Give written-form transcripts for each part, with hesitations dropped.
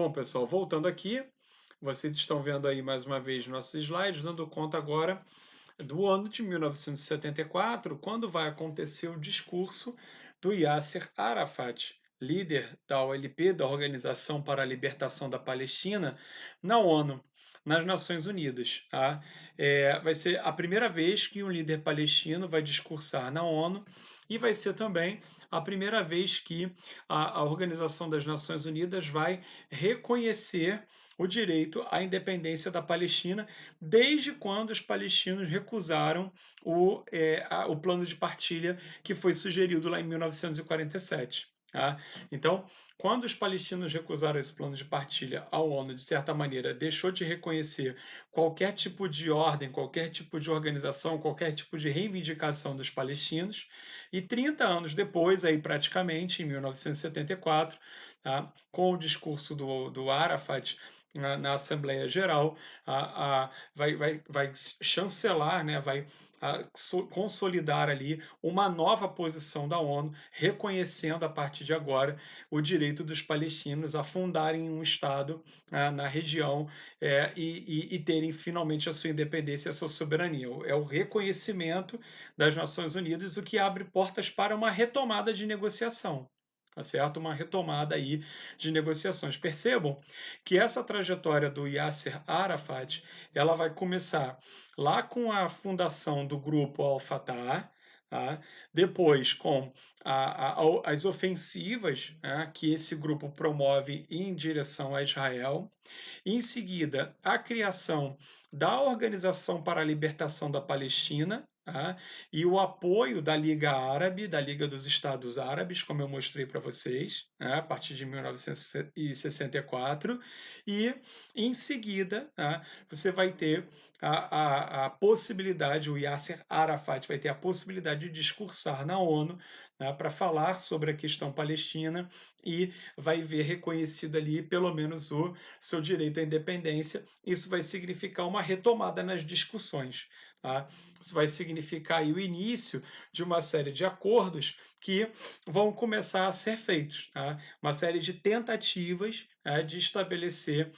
Bom, pessoal, voltando aqui, vocês estão vendo aí mais uma vez nossos slides, dando conta agora do ano de 1974, quando vai acontecer o discurso do Yasser Arafat, líder da OLP, da Organização para a Libertação da Palestina, na ONU, nas Nações Unidas. Tá? Vai ser a primeira vez que um líder palestino vai discursar na ONU e vai ser também a primeira vez que a Organização das Nações Unidas vai reconhecer o direito à independência da Palestina desde quando os palestinos recusaram o plano de partilha que foi sugerido lá em 1947. Tá? Então, quando os palestinos recusaram esse plano de partilha, a ONU, de certa maneira, deixou de reconhecer qualquer tipo de ordem, qualquer tipo de organização, qualquer tipo de reivindicação dos palestinos, e 30 anos depois, aí praticamente, em 1974, tá? Com o discurso do Arafat na Assembleia Geral, vai chancelar, né, vai consolidar ali uma nova posição da ONU, reconhecendo a partir de agora o direito dos palestinos a fundarem um Estado na região e terem finalmente a sua independência e a sua soberania. É o reconhecimento das Nações Unidas, o que abre portas para uma retomada de negociação. Tá certo? Uma retomada aí de negociações. Percebam que essa trajetória do Yasser Arafat, ela vai começar lá com a fundação do grupo Al-Fatah, tá? Depois com as ofensivas, né, que esse grupo promove em direção a Israel, em seguida a criação da Organização para a Libertação da Palestina, tá? E o apoio da Liga Árabe, da Liga dos Estados Árabes, como eu mostrei para vocês, né, a partir de 1964, e em seguida, tá, você vai ter a possibilidade, o Yasser Arafat vai ter a possibilidade de discursar na ONU, né, para falar sobre a questão palestina e vai ver reconhecido ali pelo menos o seu direito à independência. Isso vai significar uma retomada nas discussões. Tá? Isso vai significar aí o início de uma série de acordos que vão começar a ser feitos. Tá? Uma série de tentativas de estabelecer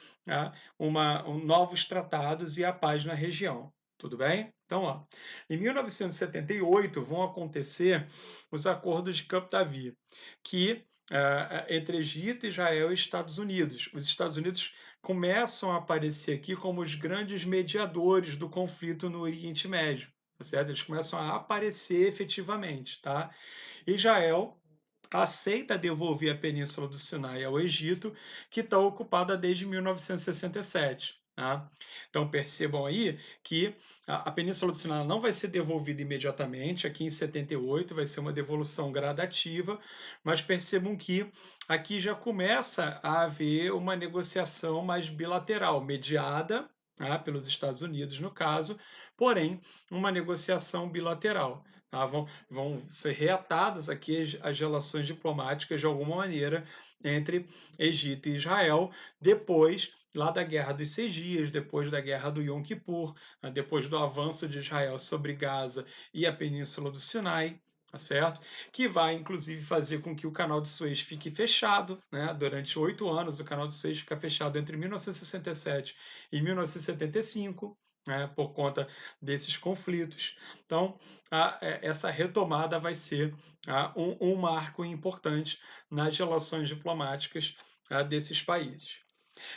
novos tratados e a paz na região. Tudo bem? Então, ó, em 1978 vão acontecer os acordos de Camp David, que entre Egito, Israel e Estados Unidos. Os Estados Unidos começam a aparecer aqui como os grandes mediadores do conflito no Oriente Médio, tá certo? Eles começam a aparecer efetivamente, tá? Israel aceita devolver a Península do Sinai ao Egito, que está ocupada desde 1967. Tá? Então percebam aí que a Península do Sinai não vai ser devolvida imediatamente, aqui em 78 vai ser uma devolução gradativa, mas percebam que aqui já começa a haver uma negociação mais bilateral, mediada pelos Estados Unidos, no caso, porém, uma negociação bilateral. Tá? Vão ser reatadas aqui as relações diplomáticas de alguma maneira entre Egito e Israel, depois lá da Guerra dos Seis Dias, depois da Guerra do Yom Kippur, depois do avanço de Israel sobre Gaza e a Península do Sinai, tá certo? Que vai, inclusive, fazer com que o canal de Suez fique fechado, né? Durante 8 anos, o canal de Suez fica fechado entre 1967 e 1975, né? Por conta desses conflitos. Então, essa retomada vai ser um marco importante nas relações diplomáticas desses países.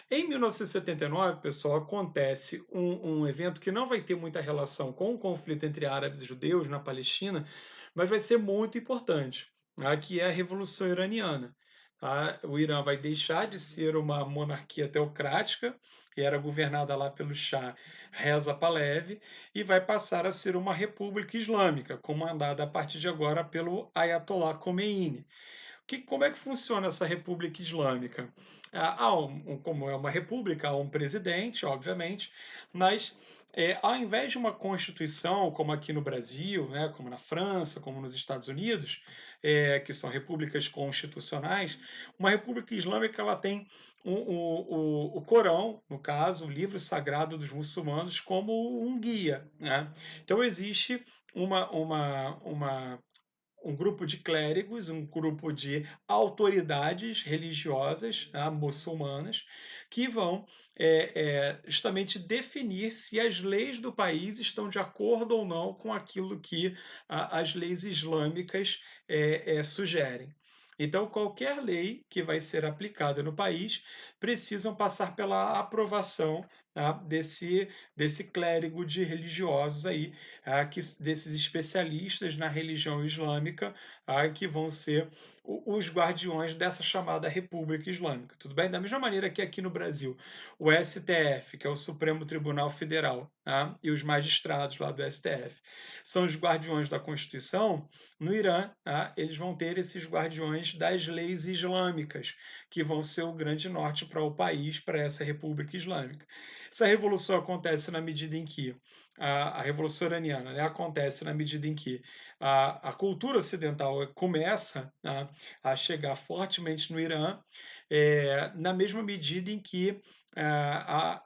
Em 1979, pessoal, acontece um evento que não vai ter muita relação com o conflito entre árabes e judeus na Palestina, mas vai ser muito importante, que é a Revolução Iraniana. Tá? O Irã vai deixar de ser uma monarquia teocrática, que era governada lá pelo Shah Reza Pahlavi, e vai passar a ser uma república islâmica, comandada a partir de agora pelo Ayatollah Khomeini. Como é que funciona essa República Islâmica? Como é uma república, há um presidente, obviamente, mas ao invés de uma constituição, como aqui no Brasil, né, como na França, como nos Estados Unidos, que são repúblicas constitucionais, uma república islâmica ela tem o Corão, no caso, o livro sagrado dos muçulmanos, como um guia. Né? Então existe uma um grupo de clérigos, um grupo de autoridades religiosas, tá, muçulmanas, que vão justamente definir se as leis do país estão de acordo ou não com aquilo que as leis islâmicas sugerem. Então, qualquer lei que vai ser aplicada no país precisam passar pela aprovação, tá, desse clérigo de religiosos aí, desses especialistas na religião islâmica, que vão ser os guardiões dessa chamada República Islâmica. Tudo bem? Da mesma maneira que aqui no Brasil, o STF, que é o Supremo Tribunal Federal, tá, e os magistrados lá do STF, são os guardiões da Constituição. No Irã, tá, eles vão ter esses guardiões das leis islâmicas, que vão ser o grande norte para o país, para essa República Islâmica. Essa revolução acontece na medida em que a Revolução Iraniana, né, acontece na medida em que a cultura ocidental começa a chegar fortemente no Irã, na mesma medida em que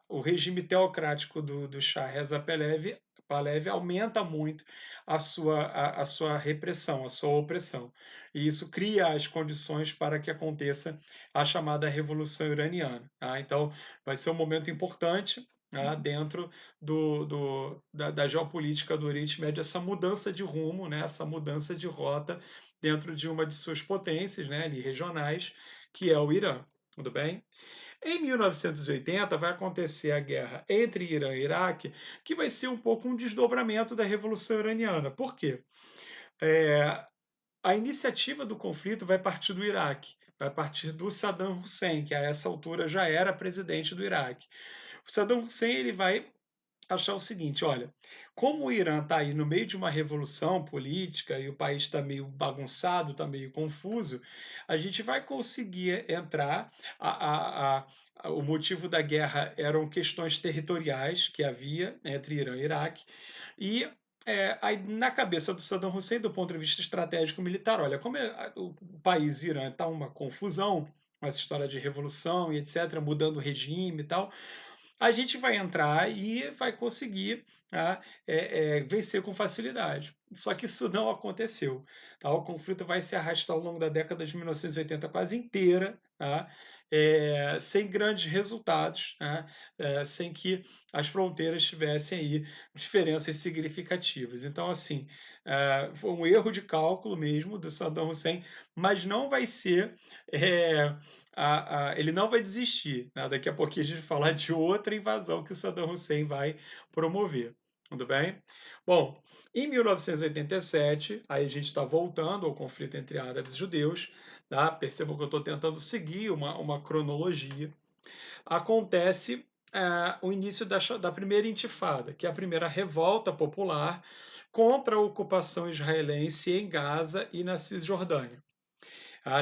o regime teocrático do Shah Reza Pahlavi aumenta muito a sua repressão, a sua opressão. E isso cria as condições para que aconteça a chamada Revolução Iraniana. Tá? Então, vai ser um momento importante, dentro da geopolítica do Oriente Médio, essa mudança de rumo, né, essa mudança de rota dentro de uma de suas potências, né, ali, regionais, que é o Irã. Tudo bem? Em 1980 vai acontecer a guerra entre Irã e Iraque, que vai ser um pouco um desdobramento da Revolução Iraniana. Por quê? É, a iniciativa do conflito vai partir do Iraque, vai partir do Saddam Hussein, que a essa altura já era presidente do Iraque. O Saddam Hussein ele vai achar o seguinte: olha, como o Irã está aí no meio de uma revolução política e o país está meio bagunçado, está meio confuso, a gente vai conseguir entrar. O motivo da guerra eram questões territoriais que havia entre Irã e Iraque, e aí, na cabeça do Saddam Hussein, do ponto de vista estratégico militar, olha, como o país Irã está uma confusão, com essa história de revolução e etc., mudando o regime e tal, a gente vai entrar e vai conseguir, vencer com facilidade. Só que isso não aconteceu. Tá? O conflito vai se arrastar ao longo da década de 1980 quase inteira, tá? Sem grandes resultados, tá? Sem que as fronteiras tivessem aí diferenças significativas. Então, assim, foi um erro de cálculo mesmo do Saddam Hussein, mas não vai ser ele não vai desistir. Né? Daqui a pouquinho a gente vai falar de outra invasão que o Saddam Hussein vai promover. Tudo bem? Bom, em 1987, aí a gente está voltando ao conflito entre árabes e judeus. Tá? Percebam que eu estou tentando seguir uma cronologia. Acontece o início da primeira intifada, que é a primeira revolta popular contra a ocupação israelense em Gaza e na Cisjordânia.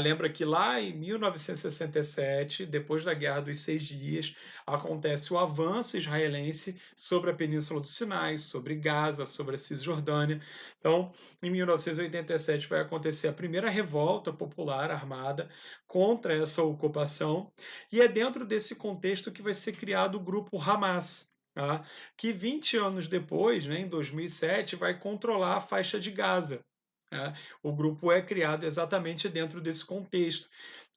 Lembra que lá em 1967, depois da Guerra dos Seis Dias, acontece o avanço israelense sobre a Península do Sinai, sobre Gaza, sobre a Cisjordânia. Então, em 1987 vai acontecer a primeira revolta popular armada contra essa ocupação, e é dentro desse contexto que vai ser criado o grupo Hamas. Tá? Que 20 anos depois, né, em 2007, vai controlar a faixa de Gaza. O grupo é criado exatamente dentro desse contexto.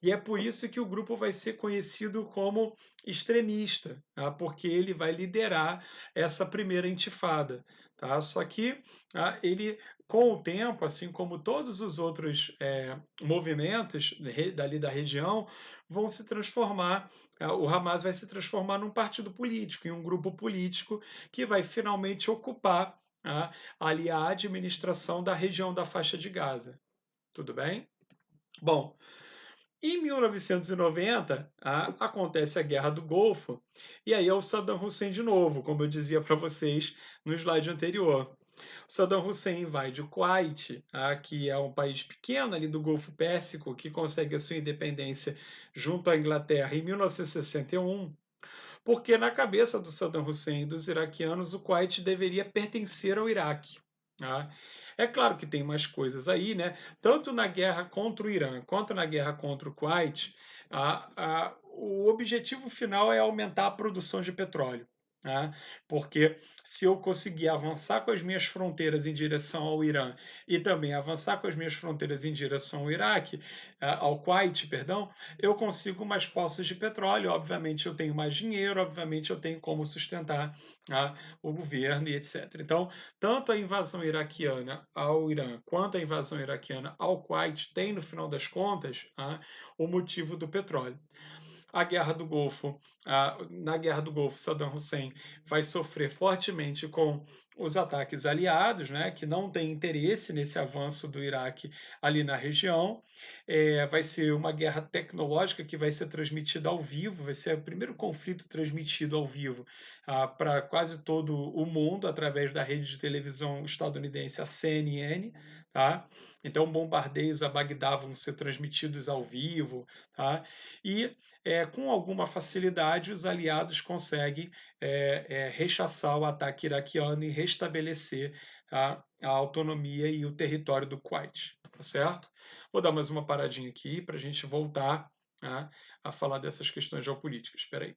E é por isso que o grupo vai ser conhecido como extremista, tá? Porque ele vai liderar essa primeira intifada. Tá? Só que ele, com o tempo, assim como todos os outros movimentos dali da região, vão se transformar. O Hamas vai se transformar num partido político, em um grupo político que vai finalmente ocupar ali a administração da região da faixa de Gaza. Tudo bem? Bom, em 1990, acontece a Guerra do Golfo, e aí é o Saddam Hussein de novo, como eu dizia para vocês no slide anterior. O Saddam Hussein invade o Kuwait, que é um país pequeno ali do Golfo Pérsico, que consegue a sua independência junto à Inglaterra em 1961, porque na cabeça do Saddam Hussein e dos iraquianos, o Kuwait deveria pertencer ao Iraque. Tá? É claro que tem mais coisas aí, né? Tanto na guerra contra o Irã quanto na guerra contra o Kuwait, o objetivo final é aumentar a produção de petróleo. Tá? Porque se eu conseguir avançar com as minhas fronteiras em direção ao Irã e também avançar com as minhas fronteiras em direção ao Iraque, ao Kuwait, perdão, eu consigo mais poços de petróleo, obviamente eu tenho mais dinheiro, obviamente eu tenho como sustentar, o governo e etc. Então, tanto a invasão iraquiana ao Irã quanto a invasão iraquiana ao Kuwait tem, no final das contas, o motivo do petróleo. A Guerra do Golfo, na Guerra do Golfo, Saddam Hussein vai sofrer fortemente com os ataques aliados, né, que não têm interesse nesse avanço do Iraque ali na região. Vai ser uma guerra tecnológica que vai ser transmitida ao vivo, vai ser o primeiro conflito transmitido ao vivo para quase todo o mundo através da rede de televisão estadunidense, a CNN. Tá? Então, bombardeios a Bagdá vão ser transmitidos ao vivo. Tá? E com alguma facilidade, os aliados conseguem rechaçar o ataque iraquiano e restabelecer a autonomia e o território do Kuwait, tá certo? Vou dar mais uma paradinha aqui para a gente voltar a falar dessas questões geopolíticas. Espera aí.